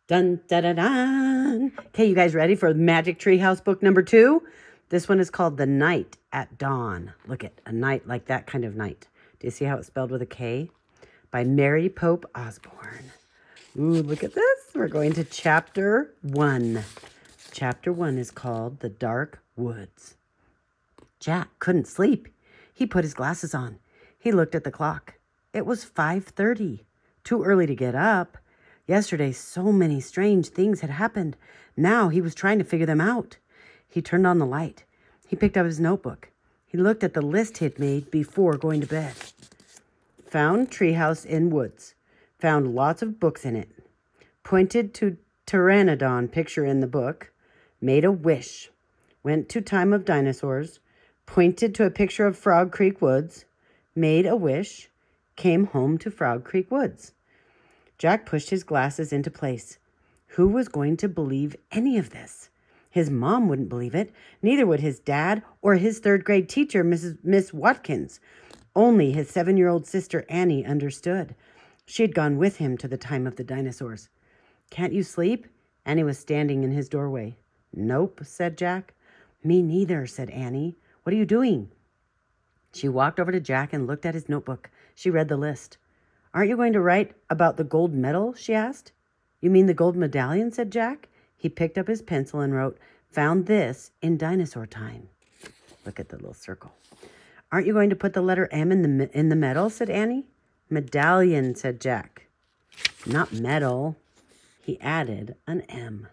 Dun, da, da, dun. Okay, you guys ready for Magic Tree House book number 2? This one is called The Night at Dawn. Look at a night like that kind of night. Do you see how it's spelled with a K? By Mary Pope Osborne. Ooh, look at this. We're going to chapter 1. Chapter 1 is called The Dark Woods. Jack couldn't sleep. He put his glasses on. He looked at the clock. It was 5:30. Too early to get up. Yesterday, so many strange things had happened. Now he was trying to figure them out. He turned on the light. He picked up his notebook. He looked at the list he'd made before going to bed. Found treehouse in woods. Found lots of books in it. Pointed to pteranodon picture in the book. Made a wish. Went to time of dinosaurs. Pointed to a picture of Frog Creek Woods. Made a wish. Came home to Frog Creek Woods. Jack pushed his glasses into place. Who was going to believe any of this? His mom wouldn't believe it. Neither would his dad or his third-grade teacher, Miss Watkins. Only his 7-year-old sister Annie understood. She had gone with him to the time of the dinosaurs. Can't you sleep? Annie was standing in his doorway. Nope, said Jack. Me neither, said Annie. What are you doing? She walked over to Jack and looked at his notebook. She read the list. Aren't you going to write about the gold medal? She asked. You mean the gold medallion? Said Jack. He picked up his pencil and wrote, found this in dinosaur time. Look at the little circle. Aren't you going to put the letter M in the medal? Said Annie. Medallion, said Jack. Not medal. He added an M.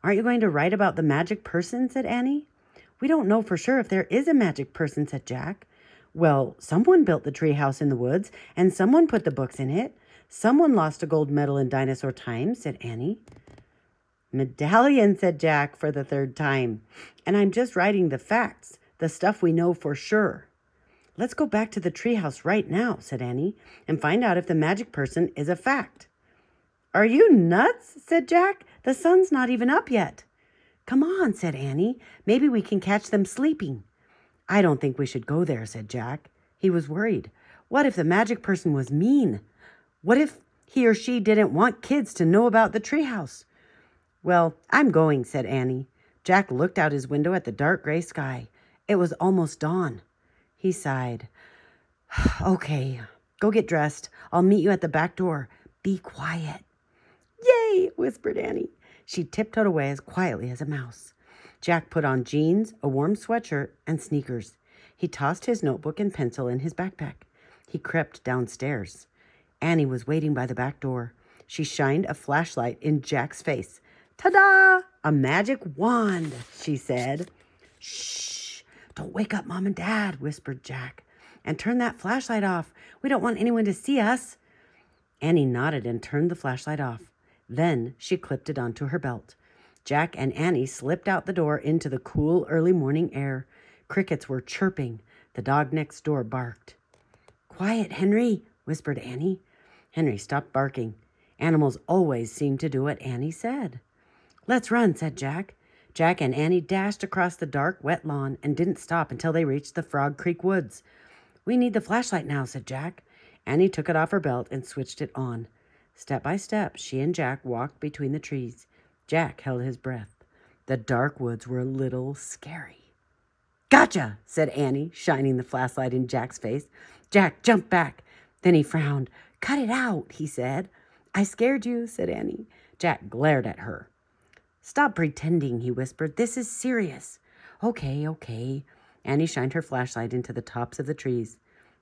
Aren't you going to write about the magic person? Said Annie. We don't know for sure if there is a magic person, said Jack. Well, someone built the treehouse in the woods, and someone put the books in it. Someone lost a gold medal in dinosaur time, said Annie. Medallion, said Jack for the 3rd time. And I'm just writing the facts, the stuff we know for sure. Let's go back to the treehouse right now, said Annie, and find out if the magic person is a fact. Are you nuts? Said Jack. The sun's not even up yet. Come on, said Annie. Maybe we can catch them sleeping. I don't think we should go there, said Jack. He was worried. What if the magic person was mean? What if he or she didn't want kids to know about the treehouse? Well, I'm going, said Annie. Jack looked out his window at the dark gray sky. It was almost dawn. He sighed. Okay, go get dressed. I'll meet you at the back door. Be quiet. Yay, whispered Annie. She tiptoed away as quietly as a mouse. Jack put on jeans, a warm sweatshirt, and sneakers. He tossed his notebook and pencil in his backpack. He crept downstairs. Annie was waiting by the back door. She shined a flashlight in Jack's face. Ta-da! A magic wand, she said. Shh! Don't wake up Mom and Dad, whispered Jack. And turn that flashlight off. We don't want anyone to see us. Annie nodded and turned the flashlight off. Then she clipped it onto her belt. Jack and Annie slipped out the door into the cool early morning air. Crickets were chirping. The dog next door barked. Quiet, Henry, whispered Annie. Henry stopped barking. Animals always seemed to do what Annie said. Let's run, said Jack. Jack and Annie dashed across the dark, wet lawn and didn't stop until they reached the Frog Creek Woods. We need the flashlight now, said Jack. Annie took it off her belt and switched it on. Step by step, she and Jack walked between the trees. Jack held his breath. The dark woods were a little scary. Gotcha, said Annie, shining the flashlight in Jack's face. Jack jumped back. Then he frowned. Cut it out, he said. I scared you, said Annie. Jack glared at her. Stop pretending, he whispered. This is serious. Okay. Annie shined her flashlight into the tops of the trees.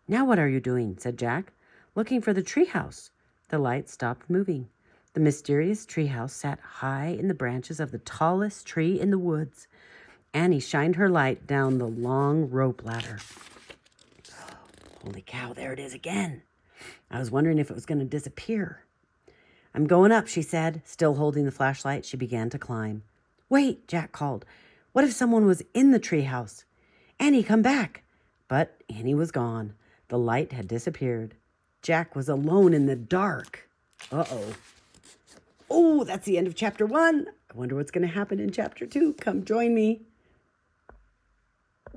Now what are you doing, said Jack. Looking for the treehouse. The light stopped moving. The mysterious treehouse sat high in the branches of the tallest tree in the woods. Annie shined her light down the long rope ladder. Holy cow, there it is again. I was wondering if it was going to disappear. I'm going up, she said. Still holding the flashlight, she began to climb. Wait, Jack called. What if someone was in the treehouse? Annie, come back. But Annie was gone. The light had disappeared. Jack was alone in the dark. Uh-oh. Oh, that's the end of chapter 1. I wonder what's going to happen in chapter 2. Come join me.